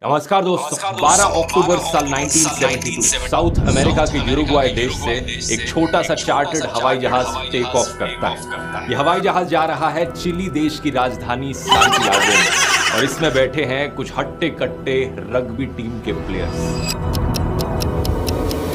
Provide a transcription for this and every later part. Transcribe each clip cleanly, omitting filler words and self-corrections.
नमस्कार दोस्तों। 12 अक्टूबर साल 1972 साउथ अमेरिका के यूरुग्वाई देश से एक छोटा सा चार्टर्ड हवाई जहाज टेक ऑफ करता है। यह हवाई जहाज जा रहा है चिली देश की राजधानी सांटियागो में और इसमें बैठे हैं कुछ हट्टे कट्टे रग्बी टीम के प्लेयर्स।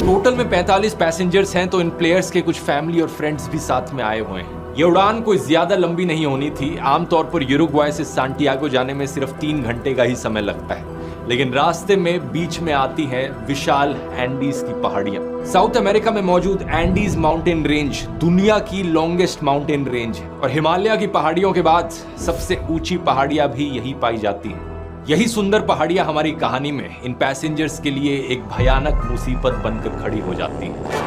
टोटल में 45 पैसेंजर्स हैं, तो इन प्लेयर्स के कुछ फैमिली और फ्रेंड्स भी साथ में आए हुए हैं। ये उड़ान कोई ज्यादा लंबी नहीं होनी थी। आमतौर पर यूरुग्वाई से सांटियागो जाने में सिर्फ 3 घंटे का ही समय लगता है, लेकिन रास्ते में बीच में आती हैं विशाल एंडीज की पहाड़ियां। साउथ अमेरिका में मौजूद एंडीज माउंटेन रेंज दुनिया की लॉन्गेस्ट माउंटेन रेंज है और हिमालय की पहाड़ियों के बाद सबसे ऊंची पहाड़ियां भी यही पाई जाती हैं। यही सुंदर पहाड़ियां हमारी कहानी में इन पैसेंजर्स के लिए एक भयानक मुसीबत बनकर खड़ी हो जाती हैं।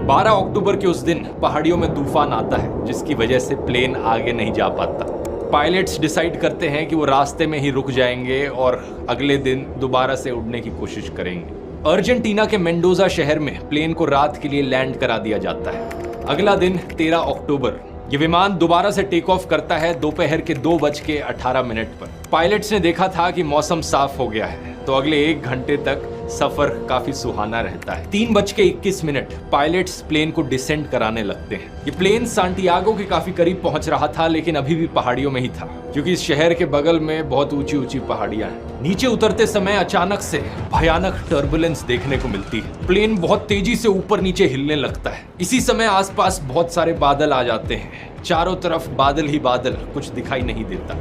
12 अक्टूबर के उस दिन पहाड़ियों में तूफान आता है, जिसकी वजह से प्लेन आगे नहीं जा पाता। पायलट्स डिसाइड करते हैं कि वो रास्ते में ही रुक जाएंगे और अगले दिन दोबारा से उड़ने की कोशिश करेंगे। अर्जेंटीना के मेंडोजा शहर में प्लेन को रात के लिए लैंड करा दिया जाता है। अगला दिन 13 अक्टूबर ये विमान दोबारा से टेक ऑफ करता है दोपहर के 2:18 पर। पायलट्स ने देखा था कि मौसम साफ हो गया है, तो अगले 1 घंटे तक सफर काफी सुहाना रहता है। 3:21 पायलट्स प्लेन को डिसेंड कराने लगते हैं। ये प्लेन सांटियागो के काफी करीब पहुंच रहा था, लेकिन अभी भी पहाड़ियों में ही था, क्योंकि इस शहर के बगल में बहुत ऊंची ऊंची पहाड़ियां हैं। नीचे उतरते समय अचानक से भयानक टर्बुलेंस देखने को मिलती है। प्लेन बहुत तेजी से ऊपर नीचे हिलने लगता है। इसी समय आसपास बहुत सारे बादल आ जाते हैं। चारों तरफ बादल ही बादल, कुछ दिखाई नहीं देता।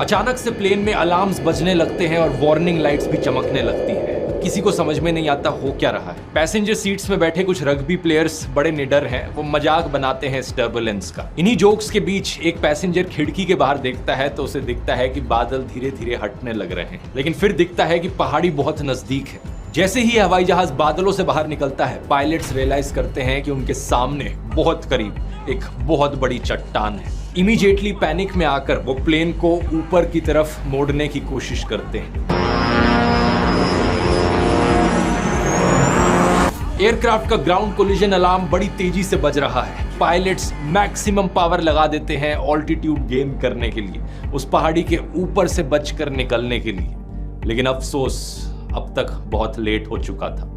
अचानक से प्लेन में अलार्म्स बजने लगते हैं और वार्निंग लाइट्स भी चमकने लगती हैं। किसी को समझ में नहीं आता हो क्या रहा है। पैसेंजर सीट्स में बैठे कुछ रग्बी प्लेयर्स बड़े निडर हैं। वो मजाक बनाते हैं इस टर्बुलेंस का। इन्हीं जोक्स के बीच एक पैसेंजर खिड़की के बाहर देखता है, तो उसे दिखता है कि बादल धीरे धीरे हटने लग रहे हैं, लेकिन फिर दिखता है कि पहाड़ी बहुत नजदीक है। जैसे ही हवाई जहाज बादलों से बाहर निकलता है, पायलट्स रियलाइज करते हैं कि उनके सामने बहुत करीब एक बहुत बड़ी चट्टान है। इमीडिएटली पैनिक में आकर वो प्लेन को ऊपर की तरफ मोड़ने की कोशिश करते हैं। एयरक्राफ्ट का ग्राउंड कोलिजन अलार्म बड़ी तेजी से बज रहा है। पायलट्स मैक्सिमम पावर लगा देते हैं ऑल्टीट्यूड गेन करने के लिए, उस पहाड़ी के ऊपर से बचकर निकलने के लिए, लेकिन अफसोस अब तक बहुत लेट हो चुका था।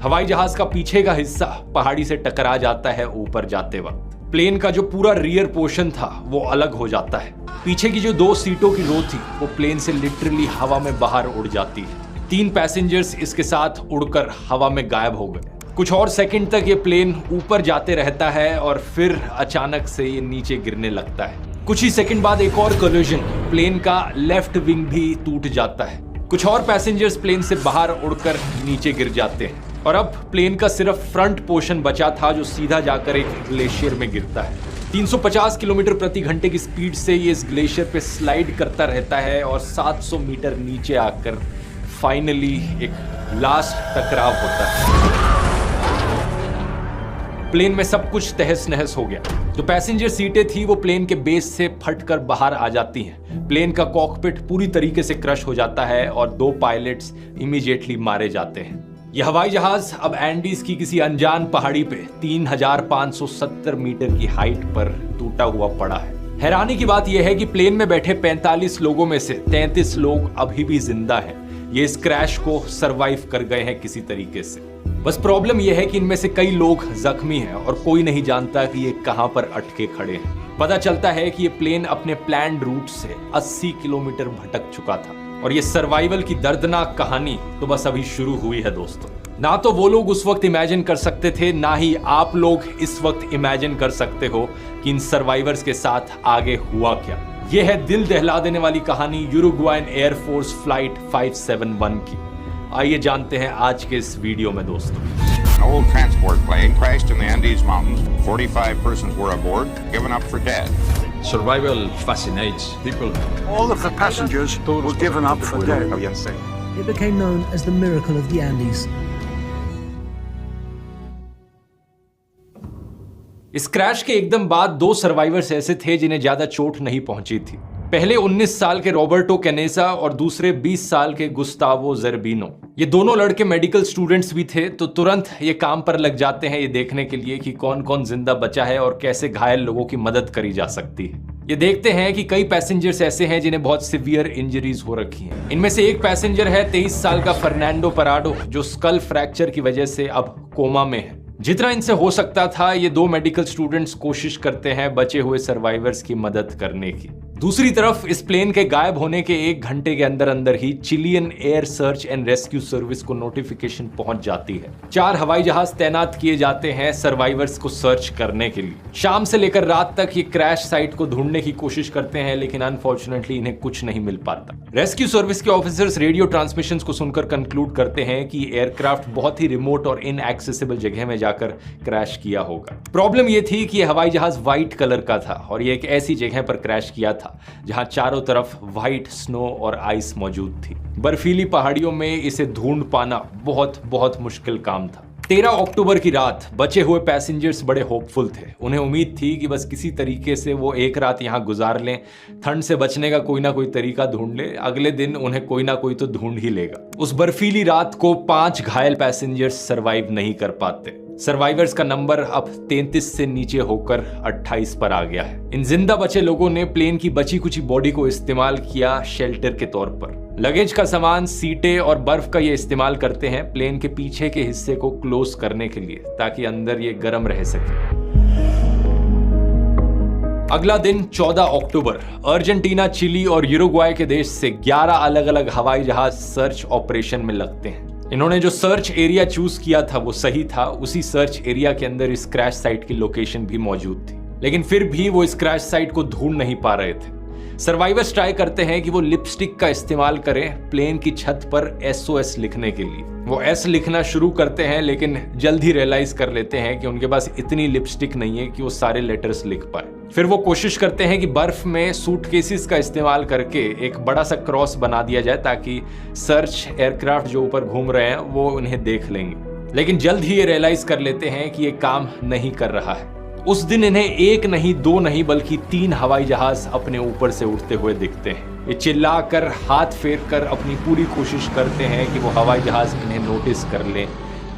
हवाई जहाज का पीछे का हिस्सा पहाड़ी से टकरा जाता है ऊपर जाते वक्त। प्लेन का जो पूरा रियर पोर्शन था वो अलग हो जाता है। पीछे की जो 2 सीटों की रो थी वो प्लेन से लिटरली हवा में बाहर उड़ जाती है। 3 पैसेंजर्स इसके साथ उड़कर हवा में गायब हो गए। कुछ और सेकंड तक ये प्लेन ऊपर जाते रहता है और फिर अचानक से ये नीचे गिरने लगता है। कुछ ही सेकंड बाद एक और कोलिजन, प्लेन का लेफ्ट विंग भी टूट जाता है। कुछ और पैसेंजर्स प्लेन से बाहर उड़कर नीचे गिर जाते हैं और अब प्लेन का सिर्फ फ्रंट पोर्शन बचा था, जो सीधा जाकर एक ग्लेशियर में गिरता है। 350 किलोमीटर प्रति घंटे की स्पीड से ये इस ग्लेशियर पे स्लाइड करता रहता है और 700 मीटर नीचे आकर फाइनली एक लास्ट टकराव होता है। प्लेन में सब कुछ तहस नहस हो गया। जो पैसेंजर सीटें थी वो प्लेन के बेस से फटकर बाहर आ जाती हैं। प्लेन का कॉकपिट पूरी तरीके से क्रश हो जाता है और 2 पायलट्स इमीडिएटली मारे जाते हैं। यह हवाई जहाज अब एंडीज की किसी अनजान पहाड़ी पे 3570 मीटर की हाइट पर टूटा हुआ पड़ा है। हैरानी की बात यह है कि प्लेन में बैठे 45 लोगों में से 33 लोग अभी भी जिंदा हैं। ये इस क्रैश को सरवाइव कर गए हैं किसी तरीके से। बस प्रॉब्लम यह है कि इनमें से कई लोग जख्मी हैं और कोई नहीं जानता कि ये कहां पर अटके खड़े हैं। पता चलता है कि ये प्लेन अपने प्लान्ड रूट से 80 किलोमीटर भटक चुका था और ये सर्वाइवल की दर्दनाक कहानी तो बस अभी शुरू हुई है दोस्तों। ना तो वो लोग उस वक्त इमेजिन कर सकते थे, ना ही आप लोग इस वक्त इमेजिन कर सकते हो कि इन सर्वाइवर्स के साथ आगे हुआ क्या। ये है दिल दहला देने वाली कहानी यूरुग्वाइन एयरफोर्स फ्लाइट 571 की। आइए जानते हैं आज के इस वीडियो में दोस्तों। An old transport plane crashed in the Andes Mountains. 45 persons were aboard, given up for dead. Survival fascinates people. All of the passengers were given up for dead. It became known as the Miracle of the Andes. इस crash के एकदम बाद 2 survivors ऐसे थे जिन्हें ज्यादा चोट नहीं पहुंची थी। पहले 19 साल के रॉबर्टो कैनेसा और दूसरे 20 साल के गुस्तावो ज़ेरबिनो। ये दोनों लड़के मेडिकल स्टूडेंट्स भी थे, तो तुरंत ये काम पर लग जाते हैं ये देखने के लिए कि कौन कौन जिंदा बचा है और कैसे घायल लोगों की मदद करी जा सकती है। ये देखते हैं कि कई पैसेंजर्स ऐसे हैं जिन्हें बहुत सिवियर इंजरीज हो रखी हैं। इनमें से एक पैसेंजर है 23 साल का फर्नांडो पराडो, जो स्कल फ्रैक्चर की वजह से अब कोमा में है। जितना इनसे हो सकता था ये दो मेडिकल स्टूडेंट्स कोशिश करते हैं बचे हुए सर्वाइवर्स की मदद करने की। दूसरी तरफ इस प्लेन के गायब होने के 1 घंटे के अंदर अंदर ही Chilean air search and rescue service को नोटिफिकेशन पहुंच जाती है। 4 हवाई जहाज तैनात किए जाते हैं सर्वाइवर्स को सर्च करने के लिए। शाम से लेकर रात तक ये क्रैश साइट को ढूंढने की कोशिश करते हैं, लेकिन अनफॉर्चुनेटली इन्हें कुछ नहीं मिल पाता। रेस्क्यू सर्विस के ऑफिसर्स रेडियो ट्रांसमिशंस को सुनकर कंक्लूड करते हैं कि एयरक्राफ्ट बहुत ही रिमोट और इनएक्सेसिबल जगह में जाकर क्रैश किया होगा। प्रॉब्लम ये थी कि ये हवाई जहाज व्हाइट कलर का था और ये एक ऐसी जगह पर क्रैश किया था जहां चारों तरफ व्हाइट स्नो और आइस मौजूद थी। बर्फीली पहाड़ियों में इसे ढूंढ पाना बहुत मुश्किल काम था। 13 अक्टूबर की रात बचे हुए पैसेंजर्स बड़े होपफुल थे। उन्हें उम्मीद थी कि बस किसी तरीके से वो एक रात यहां गुजार लें, ठंड से बचने का कोई ना कोई तरीका ढूंढ ले, अगले दिन उन्हें कोई ना कोई तो ढूंढ ही लेगा। उस बर्फीली रात को 5 घायल पैसेंजर्स सरवाइव नहीं कर पाते। सर्वाइवर्स का नंबर अब 33 से नीचे होकर 28 पर आ गया है। इन जिंदा बचे लोगों ने प्लेन की बची कुची बॉडी को इस्तेमाल किया शेल्टर के तौर पर। लगेज का सामान, सीटें और बर्फ का ये इस्तेमाल करते हैं प्लेन के पीछे के हिस्से को क्लोज करने के लिए, ताकि अंदर ये गर्म रह सके। अगला दिन 14 अक्टूबर अर्जेंटीना, चिली और यूरुग्वाई के देश से 11 अलग अलग हवाई जहाज सर्च ऑपरेशन में लगते हैं। इन्होंने जो सर्च एरिया चूज किया था वो सही था। उसी सर्च एरिया के अंदर इस क्रैश साइट की लोकेशन भी मौजूद थी, लेकिन फिर भी वो इस क्रैश साइट को ढूंढ नहीं पा रहे थे। सर्वाइवर्स ट्राई करते हैं कि वो लिपस्टिक का इस्तेमाल करें प्लेन की छत पर SOS लिखने के लिए। वो S लिखना शुरू करते हैं, लेकिन जल्द ही रियलाइज कर लेते हैं कि उनके पास इतनी लिपस्टिक नहीं है कि वो सारे लेटर्स लिख पाए। फिर वो कोशिश करते हैं कि बर्फ में सूटकेसेस का इस्तेमाल करके एक बड़ा सा क्रॉस बना दिया जाए, ताकि सर्च एयरक्राफ्ट जो ऊपर घूम रहे हैं वो उन्हें देख लेंगे। लेकिन जल्द ही ये रियलाइज कर लेते हैं कि ये काम नहीं कर रहा है। उस दिन इन्हें 1 नहीं, 2 नहीं, बल्कि 3 हवाई जहाज अपने ऊपर से उड़ते हुए दिखते हैं। ये चिल्लाकर, हाथ फेर कर अपनी पूरी कोशिश करते हैं कि वो हवाई जहाज इन्हें नोटिस कर लें,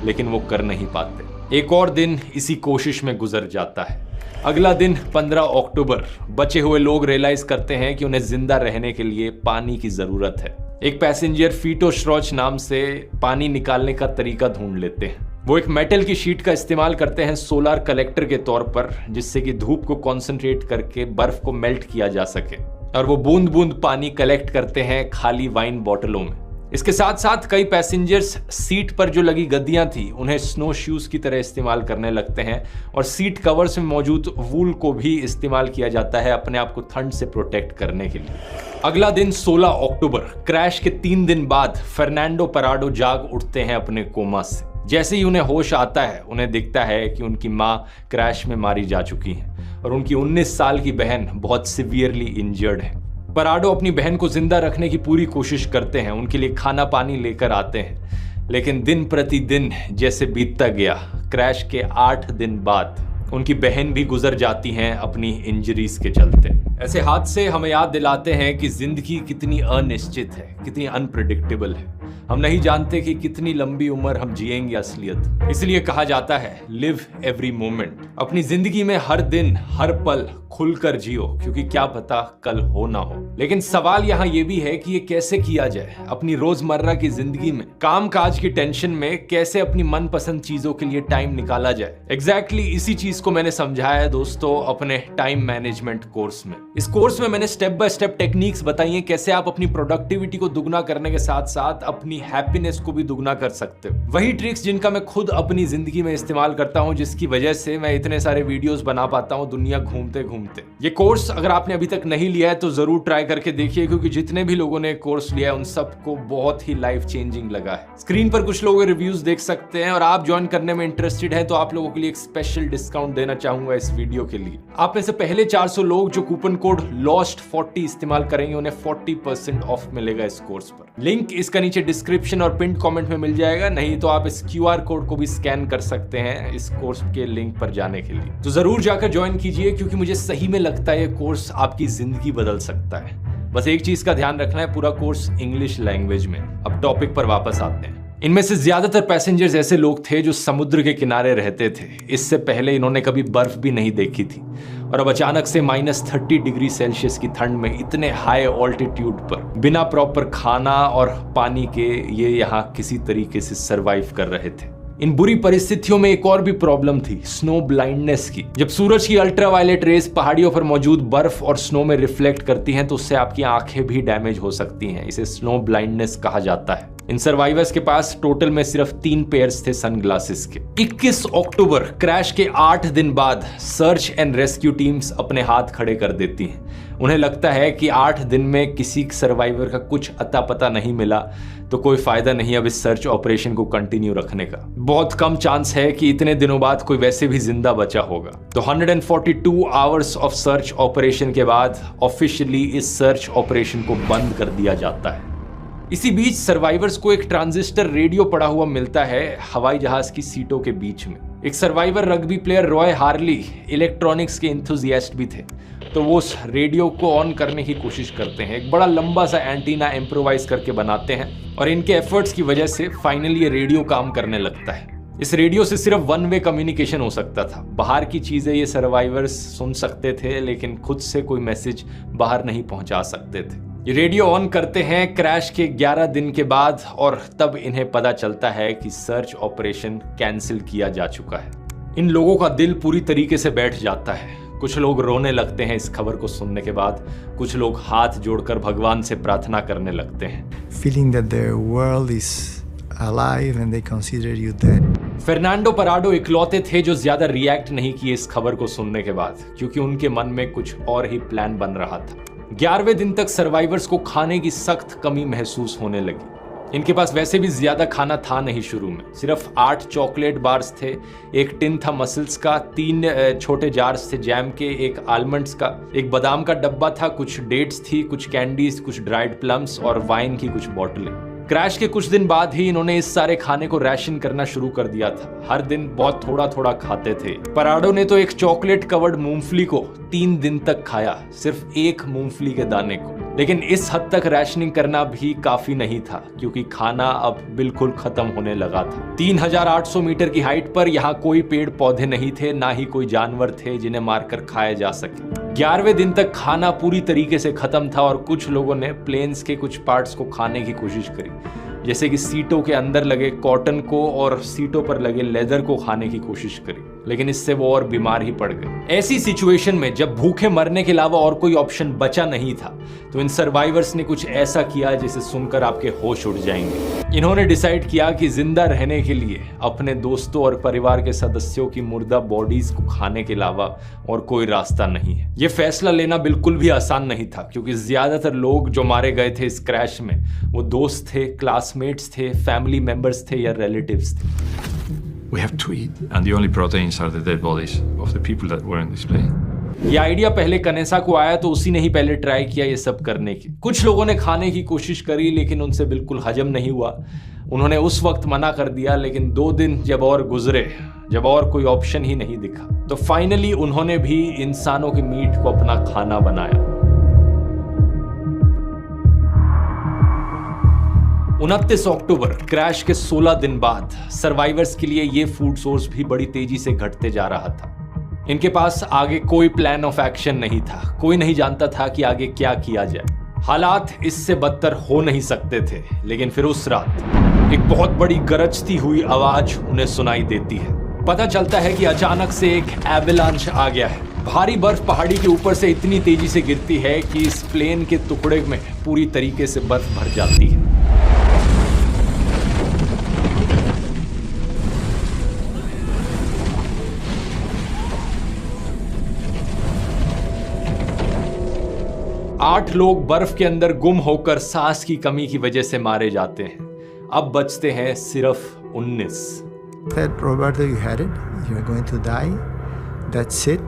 लेकिन वो कर नहीं पाते। एक और दिन इसी कोशिश में गुजर जाता है। अगला दिन 15 अक्टूबर बचे हुए लोग रियलाइज करते हैं कि उन्हें जिंदा रहने के लिए पानी की जरूरत है। एक पैसेंजर फीटो श्रॉच नाम से पानी निकालने का तरीका ढूंढ लेते हैं। वो एक मेटल की शीट का इस्तेमाल करते हैं सोलर कलेक्टर के तौर पर, जिससे कि धूप को कॉन्सेंट्रेट करके बर्फ को मेल्ट किया जा सके, और वो बूंद बूंद पानी कलेक्ट करते हैं खाली वाइन बोतलों में। इसके साथ साथ कई पैसेंजर्स सीट पर जो लगी गद्दियां थी उन्हें स्नो शूज की तरह इस्तेमाल करने लगते हैं, और सीट कवर्स में मौजूद वूल को भी इस्तेमाल किया जाता है अपने आप को ठंड से प्रोटेक्ट करने के लिए। अगला दिन 16 अक्टूबर, क्रैश के 3 दिन बाद फर्नांडो पराडो जाग उठते हैं अपने कोमा से। जैसे ही उन्हें होश आता है, उन्हें दिखता है कि उनकी मां क्रैश में मारी जा चुकी हैं और उनकी 19 साल की बहन बहुत सिवियरली इंजर्ड है। पराडो अपनी बहन को जिंदा रखने की पूरी कोशिश करते हैं, उनके लिए खाना पानी लेकर आते हैं, लेकिन दिन प्रतिदिन जैसे बीतता गया, क्रैश के 8 दिन बाद उनकी बहन भी गुजर जाती हैं अपनी इंजरीज के चलते। ऐसे हादसे हमें याद दिलाते हैं कि जिंदगी कितनी अनिश्चित है, कितनी अनप्रेडिक्टेबल है। हम नहीं जानते कि कितनी लंबी उम्र हम जिएंगे असलियत। इसलिए कहा जाता है लिव एवरी मोमेंट। अपनी जिंदगी में हर दिन, हर पल खुलकर जियो, क्योंकि क्या पता कल हो ना हो। लेकिन सवाल यहाँ ये भी है कि ये कैसे किया जाए। अपनी रोजमर्रा की जिंदगी में काम काज की टेंशन में कैसे अपनी मनपसंद चीजों के लिए टाइम निकाला जाए। एग्जैक्टली इसी चीज को मैंने समझाया है दोस्तों अपने टाइम मैनेजमेंट कोर्स में। इस कोर्स में मैंने स्टेप बाय स्टेप टेक्निक्स बताई हैं कैसे आप अपनी प्रोडक्टिविटी को दुगना करने के साथ साथ अपनी हैप्पीनेस को भी दुगना कर सकते हो। वही ट्रिक्स जिनका मैं खुद अपनी जिंदगी में इस्तेमाल करता हूं, जिसकी वजह से मैं इतने सारे वीडियोस बना पाता हूं दुनिया घूमते घूमते। ये कोर्स अगर आपने अभी तक नहीं लिया है तो जरूर ट्राई करके देखिए, क्योंकि जितने भी लोगों ने कोर्स लिया है उन सबको बहुत ही लाइफ चेंजिंग लगा है। स्क्रीन पर कुछ लोगों के रिव्यूज देख सकते हैं, और आप ज्वाइन करने में इंटरेस्टेड है तो आप लोगों के लिए एक स्पेशल डिस्काउंट देना चाहूंगा इस वीडियो के लिए। आप में से पहले 400 लोग जो कूपन कोड LOST40 इस्तेमाल करेंगे उन्हें 40% ऑफ मिलेगा इस कोर्स पर। लिंक इसका नीचे डिस्क्रिप्शन डिस्क्रिप्शन और पिन कमेंट में मिल जाएगा, नहीं तो आप इस QR कोड को भी स्कैन कर सकते हैं इस कोर्स के लिंक पर जाने के लिए। तो जरूर जाकर ज्वाइन कीजिए, क्योंकि मुझे सही में लगता है ये कोर्स आपकी जिंदगी बदल सकता है। बस एक चीज का ध्यान रखना है, पूरा कोर्स इंग्लिश लैंग्वेज में। अब टॉपिक पर वापस आते हैं। इनमें से ज्यादातर पैसेंजर्स ऐसे लोग थे जो समुद्र के किनारे रहते थे। इससे पहले इन्होंने कभी बर्फ भी नहीं देखी थी, और अब अचानक से -30 डिग्री सेल्सियस की ठंड में इतने हाई ऑल्टीट्यूड पर बिना प्रॉपर खाना और पानी के ये यहाँ किसी तरीके से सरवाइव कर रहे थे। इन बुरी परिस्थितियों में एक और भी प्रॉब्लम थी, स्नो ब्लाइंडनेस की। जब सूरज की अल्ट्रावायलेट रेज पहाड़ियों पर मौजूद बर्फ और स्नो में रिफ्लेक्ट करती हैं तो उससे आपकी आंखें भी डैमेज हो सकती हैं। इसे स्नो ब्लाइंडनेस कहा जाता है। इन सर्वाइवर्स के पास टोटल में सिर्फ 3 पेयर्स थे सनग्लासेस के। 21 अक्टूबर क्रैश के 8 दिन बाद सर्च एंड रेस्क्यू टीम्स अपने हाथ खड़े कर देती हैं। उन्हें लगता है कि 8 दिन में किसी सर्वाइवर का कुछ अता पता नहीं मिला तो कोई फायदा नहीं अब इस सर्च ऑपरेशन को कंटिन्यू रखने का। बहुत कम चांस है कि इतने दिनों बाद कोई वैसे भी जिंदा बचा होगा। तो 142 आवर्स ऑफ सर्च ऑपरेशन के बाद ऑफिशियली इस सर्च ऑपरेशन को बंद कर दिया जाता है। इसी बीच सर्वाइवर्स को एक ट्रांजिस्टर रेडियो पड़ा हुआ मिलता है हवाई जहाज की सीटों के बीच में। एक survivor rugby player Roy Harley electronics के एंथुसियास्ट भी थे, तो वो उस रेडियो को ऑन करने की कोशिश करते हैं। एक बड़ा लंबा सा एंटीना इम्प्रोवाइज करके बनाते हैं, और इनके एफर्ट्स की वजह से फाइनली ये रेडियो काम करने लगता है। इस रेडियो से सिर्फ 1 वे कम्युनिकेशन हो सकता था। बाहर की चीजें ये सर्वाइवर्स सुन सकते थे, लेकिन खुद से कोई मैसेज बाहर नहीं पहुंचा सकते थे। ये रेडियो ऑन करते हैं क्रैश के 11 दिन के बाद, और तब इन्हें पता चलता है कि सर्च ऑपरेशन कैंसिल किया जा चुका है। इन लोगों का दिल पूरी तरीके से बैठ जाता है। कुछ लोग रोने लगते हैं इस खबर को सुनने के बाद, कुछ लोग हाथ जोड़कर भगवान से प्रार्थना करने लगते हैं। Feeling that the world is alive and they consider you dead. Fernando पराडो इकलौते थे जो ज्यादा रिएक्ट नहीं किए इस खबर को सुनने के बाद, क्योंकि उनके मन में कुछ और ही प्लान बन रहा था। 11वें दिन तक सर्वाइवर्स को खाने की सख्त कमी महसूस होने लगी। इनके पास वैसे भी ज्यादा खाना था नहीं शुरू में, सिर्फ 8 चॉकलेट बार्स थे, एक टिन था मसल्स का, 3 छोटे जार्स थे जैम के, एक आलमंड्स का, एक बादाम का डब्बा था, कुछ डेट्स थी, कुछ कैंडीज, कुछ ड्राइड प्लम्स और वाइन की कुछ बोतलें। क्रैश के कुछ दिन बाद ही इन्होंने इस सारे खाने को राशन करना शुरू कर दिया था। हर दिन बहुत थोड़ा थोड़ा खाते थे। पराडो ने तो एक चॉकलेट कवर्ड मूंगफली को 3 दिन तक खाया, सिर्फ एक मूंगफली के दाने को। लेकिन इस हद तक राशनिंग करना भी काफी नहीं था, क्योंकि खाना अब बिल्कुल खत्म होने लगा था। 3800 मीटर की हाइट पर यहाँ कोई पेड़ पौधे नहीं थे, ना ही कोई जानवर थे जिन्हें मारकर खाया जा सके। 11वें दिन तक खाना पूरी तरीके से खत्म था, और कुछ लोगों ने प्लेन्स के कुछ पार्ट्स को खाने की कोशिश करी, जैसे कि सीटों के अंदर लगे कॉटन को और सीटों पर लगे लेदर को खाने की कोशिश करी, लेकिन इससे वो और बीमार ही पड़ गए। ऐसी सिचुएशन में जब भूखे मरने के अलावा और कोई ऑप्शन बचा नहीं था, तो इन सर्वाइवर्स ने कुछ ऐसा किया जिसे सुनकर आपके होश उड़ जाएंगे। इन्होंने डिसाइड किया कि जिंदा रहने के लिए अपने दोस्तों और परिवार के सदस्यों की मुर्दा बॉडीज को खाने के अलावा और कोई रास्ता नहीं है। ये फैसला लेना बिल्कुल भी आसान नहीं था, क्योंकि ज्यादातर लोग जो मारे गए थे इस क्रैश में वो दोस्त थे, क्लासमेट्स थे, फैमिली मेंबर्स थे या रिलेटिव्स थे। We have to eat, and the only proteins are the dead bodies of the people that were in this plane. ये आइडिया पहले कनेसा को आया तो उसी ने ही पहले ट्राई किया ये सब करने की। कुछ लोगों ने खाने की कोशिश करी, लेकिन उनसे बिल्कुल हजम नहीं हुआ। उन्होंने उस वक्त मना कर दिया, लेकिन 2 दिन जब और गुजरे, जब और कोई ऑप्शन ही नहीं दिखा, तो फाइनली उन्होंने भी इंसानों के मीट को अपना खाना बनाया। 29 अक्टूबर क्रैश के 16 दिन बाद सर्वाइवर्स के लिए ये फूड सोर्स भी बड़ी तेजी से घटते जा रहा था। इनके पास आगे कोई प्लान ऑफ एक्शन नहीं था, कोई नहीं जानता था कि आगे क्या किया जाए। हालात इससे बदतर हो नहीं सकते थे, लेकिन फिर उस रात एक बहुत बड़ी गरजती हुई आवाज उन्हें सुनाई देती है। पता चलता है कि अचानक से एक एवलांच आ गया है। भारी बर्फ पहाड़ी के ऊपर से इतनी तेजी से गिरती है कि इस प्लेन के टुकड़े में पूरी तरीके से बर्फ भर जाती है। आठ लोग बर्फ के अंदर गुम होकर सांस की कमी की वजह से मारे जाते हैं। अब बचते हैं सिर्फ 19। Said, Roberto, you had it. You are going to die. That's it.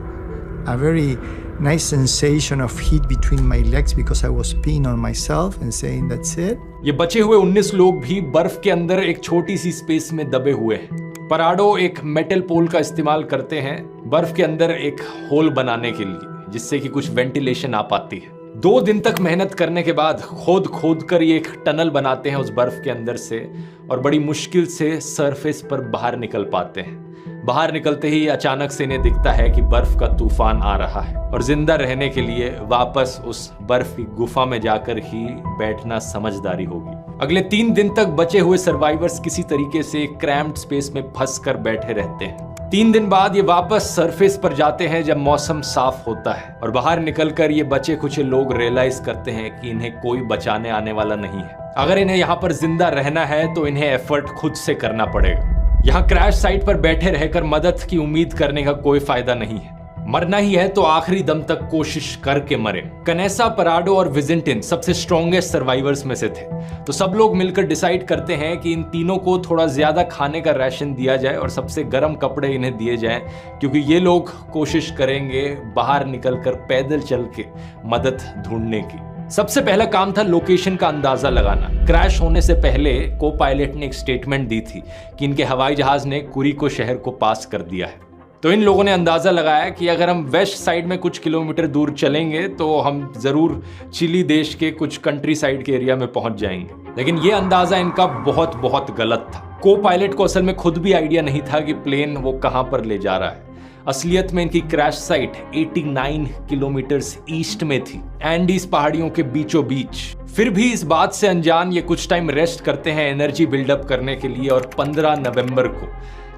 a very nice sensation of heat between my legs because I was peeing on myself and saying that's it. ये बचे हुए 19 लोग भी बर्फ के अंदर एक छोटी सी स्पेस में दबे हुए हैं। पराडो एक मेटल पोल का इस्तेमाल करते हैं बर्फ के अंदर एक होल बनाने के लिए, जिससे कि कुछ वेंटिलेशन आ पाती है। 2 दिन तक मेहनत करने के बाद खोद कर ये एक टनल बनाते हैं उस बर्फ के अंदर से, और बड़ी मुश्किल से सरफेस पर बाहर निकल पाते हैं। बाहर निकलते ही अचानक से इन्हें दिखता है कि बर्फ का तूफान आ रहा है, और जिंदा रहने के लिए वापस उस बर्फ की गुफा में जाकर ही बैठना समझदारी होगी। अगले 3 दिन तक बचे हुए सर्वाइवर्स किसी तरीके से क्रैम्प्ड स्पेस में फंस कर बैठे रहते हैं। 3 दिन बाद ये वापस सरफेस पर जाते हैं जब मौसम साफ होता है, और बाहर निकलकर ये बचे कुछ लोग रियलाइज करते हैं कि इन्हें कोई बचाने आने वाला नहीं है। अगर इन्हें यहाँ पर जिंदा रहना है तो इन्हें एफर्ट खुद से करना पड़ेगा। यहाँ क्रैश साइट पर बैठे रहकर मदद की उम्मीद करने का कोई फायदा नहीं है। मरना ही है तो आखिरी दम तक कोशिश करके मरे। कनेसा, पराडो और विजिंटिन सबसे स्ट्रॉन्गेस्ट सर्वाइवर्स में से थे, तो सब लोग मिलकर डिसाइड करते हैं कि इन तीनों को थोड़ा ज्यादा खाने का राशन दिया जाए और सबसे गर्म कपड़े इन्हें दिए जाएं, क्योंकि ये लोग कोशिश करेंगे बाहर निकलकर पैदल चल के मदद ढूंढने की। सबसे पहला काम था लोकेशन का अंदाजा लगाना। क्रैश होने से पहले को पायलट ने एक स्टेटमेंट दी थी कि इनके हवाई जहाज ने कुरिको शहर को पास कर दिया है। तो इन लोगों ने अंदाजा लगाया कि अगर हम वेस्ट साइड में कुछ किलोमीटर दूर चलेंगे तो हम जरूर चिली देश के कुछ कंट्री साइड के एरिया में पहुंच जाएंगे। लेकिन ये अंदाजा इनका बहुत गलत था। को पायलट को असल में खुद भी आइडिया नहीं था कि प्लेन वो कहां पर ले जा रहा है। असलियत में इनकी क्रैश साइट 89 किलोमीटर ईस्ट में थी, एंडीज पहाड़ियों के बीचों बीच। फिर भी इस बात से अनजान ये कुछ टाइम रेस्ट करते हैं एनर्जी बिल्डअप करने के लिए, और 15 नवंबर को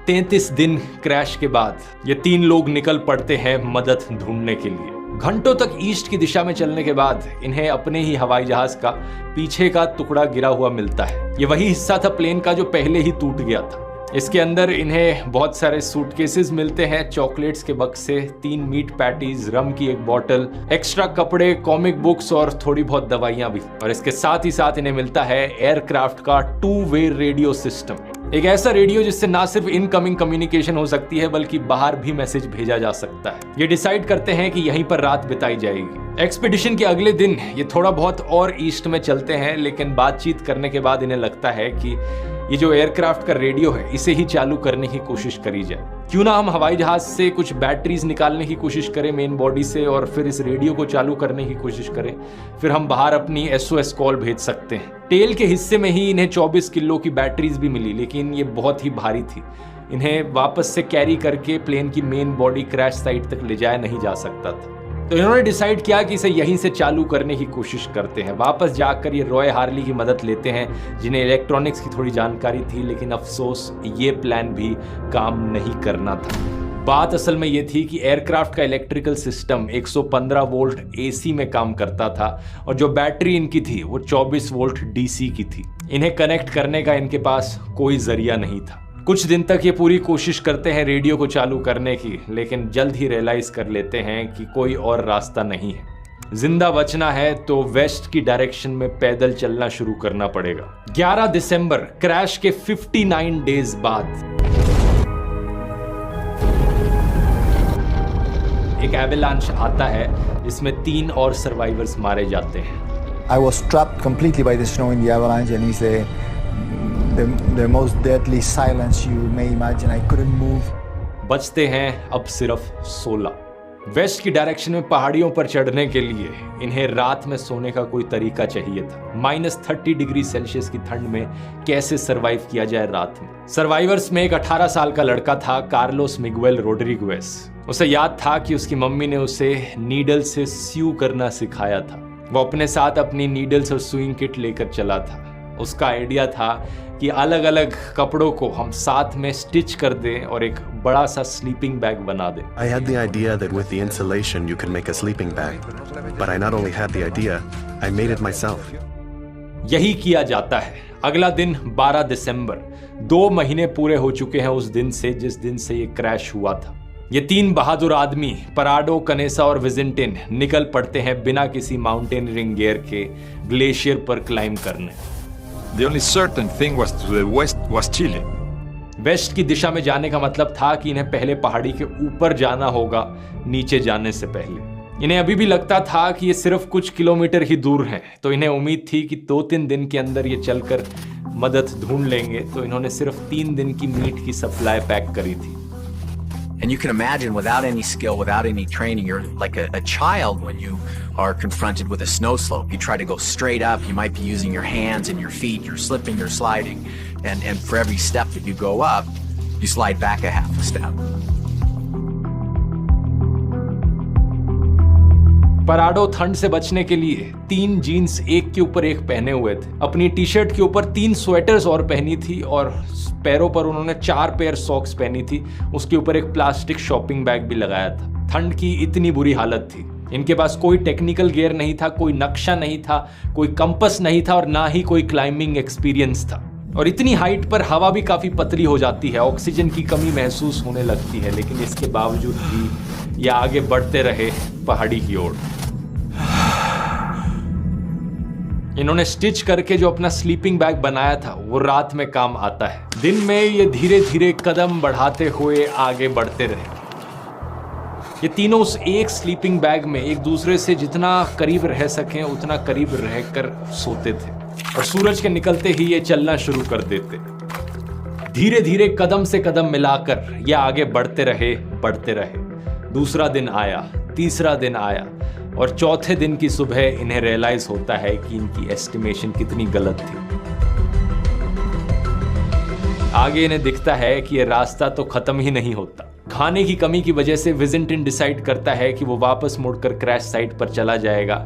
33 दिन क्रैश के बाद ये 3 लोग निकल पड़ते हैं मदद ढूंढने के लिए। घंटों तक ईस्ट की दिशा में चलने के बाद इन्हें अपने ही हवाई जहाज का पीछे का टुकड़ा गिरा हुआ मिलता है। ये वही हिस्सा था प्लेन का जो पहले ही टूट गया था। इसके अंदर इन्हें बहुत सारे सूटकेसेस मिलते हैं, चॉकलेट्स के बक्से, 3 मीट पैटीज, रम की एक बोतल, एक्स्ट्रा कपड़े, कॉमिक बुक्स और थोड़ी बहुत दवाइयां भी। और इसके साथ ही साथ इन्हें मिलता है एयरक्राफ्ट का 2-वे रेडियो सिस्टम, एक ऐसा रेडियो जिससे ना सिर्फ इनकमिंग कम्युनिकेशन हो सकती है बल्कि बाहर भी मैसेज भेजा जा सकता है। ये डिसाइड करते हैं कि यहीं पर रात बिताई जाएगी। एक्सपीडिशन के अगले दिन ये थोड़ा बहुत और ईस्ट में चलते हैं, लेकिन बातचीत करने के बाद इन्हें लगता है कि ये जो एयरक्राफ्ट का रेडियो है इसे ही चालू करने की कोशिश करी जाए। क्यों ना हम हवाई जहाज से कुछ बैटरीज निकालने की कोशिश करें मेन बॉडी से, और फिर इस रेडियो को चालू करने की कोशिश करें। फिर हम बाहर अपनी SOS कॉल भेज सकते हैं। टेल के हिस्से में ही इन्हें 24 किलो की बैटरीज भी मिली, लेकिन ये बहुत ही भारी थी। इन्हें वापस से कैरी करके प्लेन की मेन बॉडी क्रैश साइट तक ले जाया नहीं जा सकता था। तो इन्होंने डिसाइड किया कि इसे यहीं से चालू करने की कोशिश करते हैं। वापस जाकर ये रॉय हार्ली की मदद लेते हैं, जिन्हें इलेक्ट्रॉनिक्स की थोड़ी जानकारी थी, लेकिन अफसोस ये प्लान भी काम नहीं करना था। बात असल में ये थी कि एयरक्राफ्ट का इलेक्ट्रिकल सिस्टम 115 वोल्ट AC में काम करता था, और जो बैटरी इनकी थी वो 24 वोल्ट DC की थी। इन्हें कनेक्ट करने का इनके पास कोई जरिया नहीं था। कुछ दिन तक ये पूरी कोशिश करते हैं रेडियो को चालू करने की, लेकिन जल्द ही रियलाइज कर लेते हैं कि कोई और रास्ता नहीं है। जिंदा बचना है तो वेस्ट की डायरेक्शन में पैदल चलना शुरू करना पड़ेगा। 11 दिसंबर क्रैश के 59 डेज बाद एक एवेलांच आता है जिसमें 3 और सर्वाइवर्स मारे जाते हैं। I was trapped completely by the snow in the avalanche, and it's the most deadly silence you may imagine. I couldn't move. बचते हैं अब सिर्फ 16। वेस्ट की डायरेक्शन में पहाड़ियों पर चढ़ने के लिए इन्हें रात में सोने का कोई तरीका चाहिए था। -30 डिग्री सेल्सियस की ठंड में कैसे सरवाइव किया जाए रात में। सर्वाइवर्स में एक 18 साल का लड़का था, कार्लोस मिगुएल रोड्रिगुएज। उसे याद था कि उसकी मम्मी ने उसे नीडल से स्यू करना सिखाया था। वो अपने साथ अपनी नीडल्स और सुइंग किट लेकर चला था। उसका आइडिया था कि अलग अलग कपड़ों को हम साथ में स्टिच कर दें और एक बड़ा सा स्लीपिंग बैग बना दें। I had the idea that with the insulation you could make a sleeping bag, but I not only had the idea, I made it myself. यही किया जाता है। अगला दिन 12 दिसंबर, 2 महीने पूरे हो चुके हैं उस दिन से जिस दिन से ये क्रैश हुआ था। ये 3 बहादुर आदमी पराडो, कनेसा और विजिंटिन निकल पड़ते हैं बिना किसी माउंटेनियरिंग गियर के ग्लेशियर पर क्लाइंब करने। The only certain thing was to the west was Chile. West की दिशा में जाने का मतलब था कि इन्हें पहले पहाड़ी के ऊपर जाना होगा नीचे जाने से पहले। इन्हें अभी भी लगता था कि ये सिर्फ कुछ किलोमीटर ही दूर हैं, तो इन्हें उम्मीद थी कि 2-3 दिन के अंदर ये चलकर मदद ढूंढ लेंगे, तो इन्होंने सिर्फ 3 दिन की मीट की सप्लाई पैक करी थी। And you can imagine, without any skill, without any training, you're like a child when you are confronted with a snow slope. You try to go straight up, you might be using your hands and your feet, you're slipping, you're sliding, and for every step that you go up, you slide back a half a step. पराडो ठंड से बचने के लिए 3 jeans एक के ऊपर एक पहने हुए थे, अपनी टी शर्ट के ऊपर 3 स्वेटर्स और पहनी थी और पैरों पर उन्होंने 4 पेयर सॉक्स पहनी थी। उसके ऊपर एक प्लास्टिक शॉपिंग बैग भी लगाया था। ठंड की इतनी बुरी हालत थी। इनके पास कोई टेक्निकल गियर नहीं था, कोई नक्शा नहीं था, कोई कंपस नहीं था और ना ही कोई क्लाइंबिंग एक्सपीरियंस था। और इतनी हाइट पर हवा भी काफी पतली हो जाती है, ऑक्सीजन की कमी महसूस होने लगती है, लेकिन इसके बावजूद भी ये आगे बढ़ते रहे पहाड़ी की ओर। इन्होंने स्टिच करके जो अपना स्लीपिंग बैग बनाया था वो रात में काम आता है। दिन में ये धीरे धीरे कदम बढ़ाते हुए आगे बढ़ते रहे। ये तीनों उस एक स्लीपिंग बैग में एक दूसरे से जितना करीब रह सकें उतना करीब रहकर सोते थे और सूरज के निकलते ही ये चलना शुरू कर देते। धीरे धीरे कदम से कदम मिलाकर ये आगे बढ़ते रहे। दूसरा दिन आया, तीसरा दिन आया और चौथे दिन की सुबह इन्हें रियलाइज होता है कि इनकी एस्टिमेशन कितनी गलत थी। आगे इन्हें दिखता है कि यह रास्ता तो खत्म ही नहीं होता। खाने की कमी की वजह से विजिंटन डिसाइड करता है कि वो वापस मुड़कर क्रैश साइट पर चला जाएगा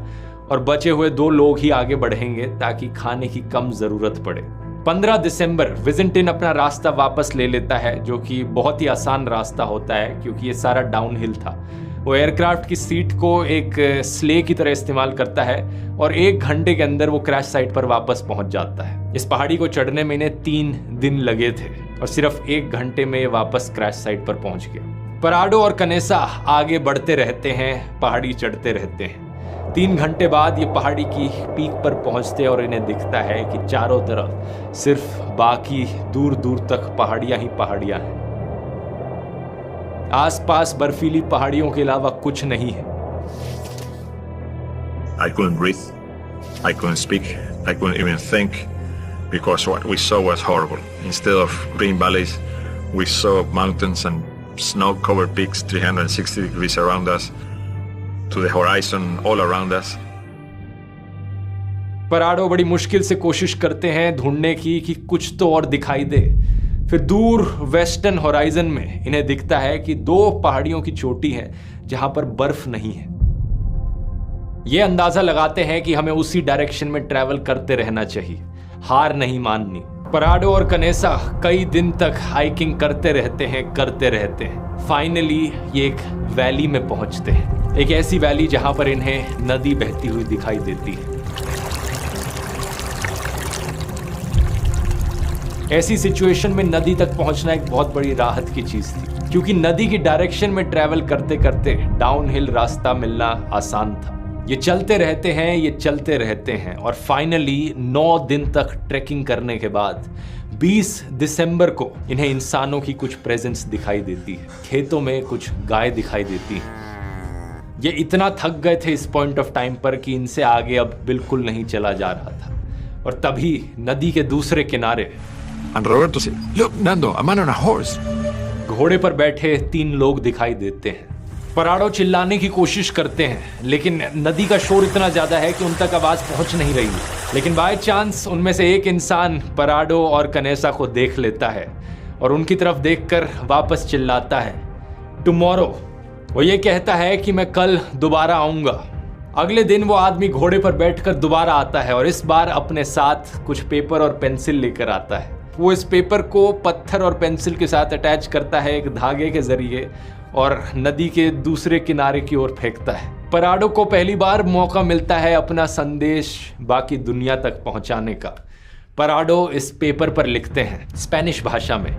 और बचे हुए 2 लोग ही आगे बढ़ेंगे ताकि खाने की कम जरूरत पड़े। 15 दिसंबर विजिंटन अपना रास्ता वापस ले लेता है, जो कि बहुत ही आसान रास्ता होता है क्योंकि ये सारा डाउनहिल था। वो एयरक्राफ्ट की सीट को एक स्ले की तरह इस्तेमाल करता है और 1 घंटे के अंदर वो क्रैश साइट पर वापस पहुंच जाता है। इस पहाड़ी को चढ़ने में इन्हें 3 दिन लगे थे और सिर्फ 1 घंटे में ये वापस क्रैश साइट पर पहुंच गया। पराडो और कनेसा आगे बढ़ते रहते हैं, पहाड़ी चढ़ते रहते हैं। 3 घंटे बाद ये पहाड़ी की पीक पर पहुंचते और इन्हें दिखता है कि चारों तरफ सिर्फ बाकी दूर दूर तक पहाड़ियां ही पहाड़ियां हैं। आसपास बर्फीली पहाड़ियों के अलावा कुछ नहीं है। I couldn't breathe, I couldn't speak, I couldn't even think because what we saw was horrible. Instead of green valleys, we saw mountains and snow-covered peaks 360 degrees around us, to the horizon all around us. पराडो बड़ी मुश्किल से कोशिश करते हैं ढूंढने की कि कुछ तो और दिखाई दे। फिर दूर वेस्टर्न होराइजन में इन्हें दिखता है कि 2 पहाड़ियों की चोटी है जहां पर बर्फ नहीं है। ये अंदाजा लगाते हैं कि हमें उसी डायरेक्शन में ट्रैवल करते रहना चाहिए, हार नहीं माननी। पराडो और कनेसा कई दिन तक हाइकिंग करते रहते हैं। फाइनली ये एक वैली में पहुंचते हैं, एक ऐसी वैली जहां पर इन्हें नदी बहती हुई दिखाई देती है। ऐसी सिचुएशन में नदी तक पहुंचना एक बहुत बड़ी राहत की चीज थी, क्योंकि नदी की डायरेक्शन में ट्रैवल करते करते डाउनहिल रास्ता मिलना आसान था। ये चलते रहते हैं और फाइनली 9 दिन तक ट्रैकिंग करने के बाद 20 दिसंबर को इन्हें इंसानों की कुछ प्रेजेंस दिखाई देती है। खेतों में कुछ गाय दिखाई देती हैं। ये इतना थक गए थे इस पॉइंट ऑफ टाइम पर कि इनसे आगे अब बिल्कुल नहीं चला जा रहा था और तभी नदी के दूसरे किनारे And Roberto said, "Look, Nando, a man on a horse." घोड़े पर बैठे 3 लोग दिखाई देते हैं। पराडो चिल्लाने की कोशिश करते हैं, लेकिन नदी का शोर इतना ज्यादा है कि उन तक आवाज पहुंच नहीं रही है। लेकिन बाय चांस उनमें से एक इंसान पराडो और कनेसा को देख लेता है और उनकी तरफ देखकर वापस चिल्लाता है, टुमारो। वो ये कहता है कि मैं कल दोबारा आऊंगा। अगले दिन वो आदमी घोड़े पर बैठकर दोबारा आता है और इस बार अपने साथ कुछ पेपर और पेंसिल लेकर आता है। वो इस पेपर को पत्थर और पेंसिल के साथ अटैच करता है एक धागे के जरिए और नदी के दूसरे किनारे की ओर फेंकता है। पराडो को पहली बार मौका मिलता है अपना संदेश बाकी दुनिया तक पहुंचाने का। पराडो इस पेपर पर लिखते हैं स्पेनिश भाषा में,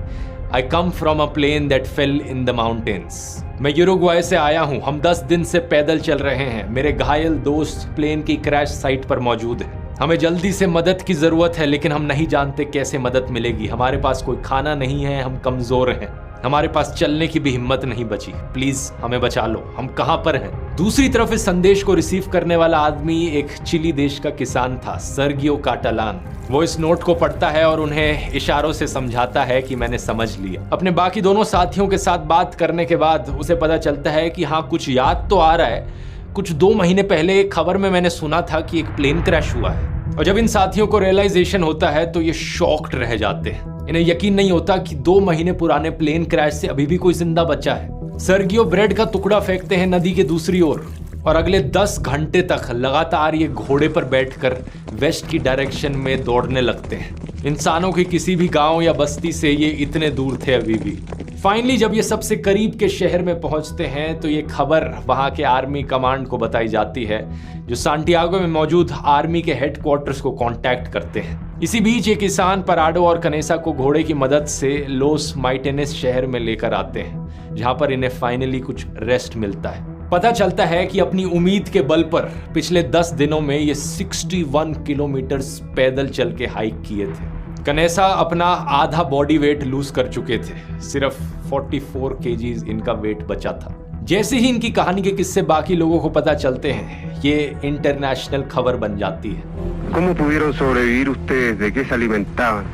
I come from a plane that fell in the mountains. मैं यूरुग्वाई से आया हूँ, हम 10 दिन से पैदल चल रहे हैं, मेरे घायल दोस्त प्लेन की क्रैश साइट पर मौजूद है। हमें जल्दी से मदद की जरूरत है, लेकिन हम नहीं जानते कैसे मदद मिलेगी। हमारे पास कोई खाना नहीं है, हम कमजोर हैं, हमारे पास चलने की भी हिम्मत नहीं बची। प्लीज हमें बचा लो, हम कहां पर हैं? दूसरी तरफ इस संदेश को रिसीव करने वाला आदमी एक चिली देश का किसान था, सर्गियो काटालान। वो इस नोट को पढ़ता है और उन्हें इशारों से समझाता है कि मैंने समझ लिया। अपने बाकी दोनों साथियों के साथ बात करने के बाद उसे पता चलता है कि हाँ, कुछ याद तो आ रहा है। कुछ 2 महीने पहले एक खबर में मैंने सुना था कि एक प्लेन क्रैश हुआ है। और जब इन साथियों को रियलाइजेशन होता है तो ये शॉक्ड रह जाते हैं। इन्हें यकीन नहीं होता कि 2 महीने पुराने प्लेन क्रैश से अभी भी कोई जिंदा बचा है। सर्गियो ब्रेड का टुकड़ा फेंकते हैं नदी के दूसरी ओर और अगले 10 घंटे तक लगातार ये घोड़े पर बैठकर वेस्ट की डायरेक्शन में दौड़ने लगते हैं। इंसानों के किसी भी गांव या बस्ती से ये इतने दूर थे अभी भी। फाइनली जब ये सबसे करीब के शहर में पहुंचते हैं तो ये खबर वहां के आर्मी कमांड को बताई जाती है, जो सांटियागो में मौजूद आर्मी के हेडक्वार्टर्स को कांटेक्ट करते हैं। इसी बीच ये किसान पराडो और कनेसा को घोड़े की मदद से लोस माइटेनेस शहर में लेकर आते हैं, जहां पर इन्हें फाइनली कुछ रेस्ट मिलता है। पता चलता है कि अपनी उम्मीद के बल पर पिछले 10 दिनों में ये 61 किलोमीटर पैदल चल के हाइक किए थे। कनेसा अपना आधा बॉडी वेट लूज कर चुके थे, सिर्फ 44 केजीज इनका वेट बचा था। जैसे ही इनकी कहानी के किस्से बाकी लोगों को पता चलते हैं, ये इंटरनेशनल खबर बन जाती है। ¿Cómo pudieron sobrevivir ustedes? ¿De qué se alimentaban?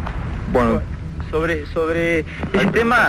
Bueno, Sobre el tema.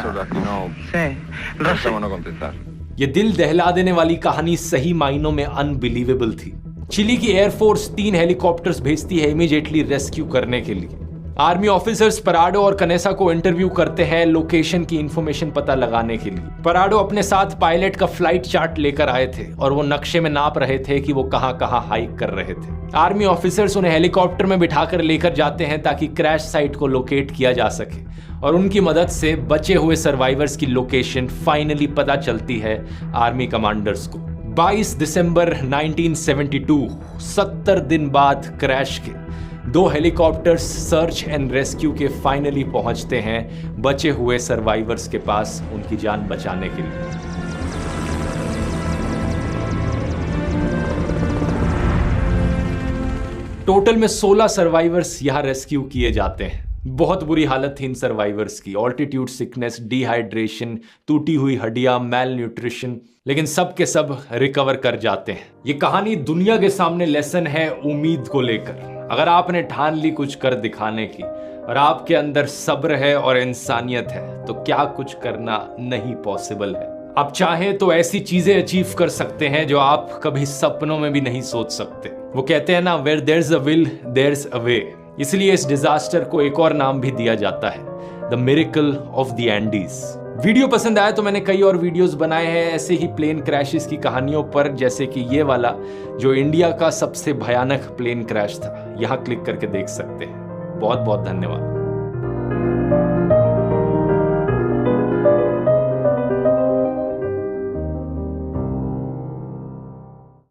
no contestar. ये दिल दहला देने वाली कहानी सही मायनों में अनबिलीवेबल थी। चिली की एयरफोर्स 3 हेलीकॉप्टर्स भेजती है इमीडिएटली रेस्क्यू करने के लिए। आर्मी ऑफिसर्स पराडो और कनेसा को इंटरव्यू करते हैं लोकेशन की इंफॉर्मेशन पता लगाने के लिए। पराडो अपने साथ पायलट का फ्लाइट चार्ट लेकर आए थे और वो नक्शे में नाप रहे थे कि वो कहां कहां हाइक कर रहे थे। आर्मी ऑफिसर्स उन्हें हेलीकॉप्टर में बिठाकर लेकर जाते हैं ताकि क्रैश साइट को लोकेट किया जा सके और उनकी मदद से बचे हुए सर्वाइवर्स की लोकेशन फाइनली पता चलती है आर्मी कमांडर्स को। 22 दिसंबर 1972, 70 दिन बाद क्रैश के 2 हेलीकॉप्टर्स सर्च एंड रेस्क्यू के फाइनली पहुंचते हैं बचे हुए सर्वाइवर्स के पास उनकी जान बचाने के लिए। टोटल में 16 सर्वाइवर्स यहां रेस्क्यू किए जाते हैं। बहुत बुरी हालत थी इन सर्वाइवर्स की, ऑल्टीट्यूड सिकनेस, डिहाइड्रेशन, टूटी हुई हड्डियां, मैल न्यूट्रिशन, लेकिन सब के सब रिकवर कर जाते हैं। ये कहानी दुनिया के सामने लेसन है उम्मीद को लेकर। अगर आपने ठान ली कुछ कर दिखाने की और आपके अंदर सब्र है और इंसानियत है तो क्या कुछ करना नहीं पॉसिबल है। आप चाहें तो ऐसी चीजें अचीव कर सकते हैं जो आप कभी सपनों में भी नहीं सोच सकते। वो कहते हैं ना, where there's a will there's a way. इसलिए इस डिजास्टर को एक और नाम भी दिया जाता है, the miracle of the Andes. Video पसंद आया तो मैंने कई और वीडियोस बनाए हैं ऐसे ही प्लेन क्रैशेस की कहानियों पर, जैसे कि ये वाला जो इंडिया का सबसे भयानक प्लेन क्रैश था। यहाँ क्लिक करके देख सकते हैं। बहुत बहुत धन्यवाद।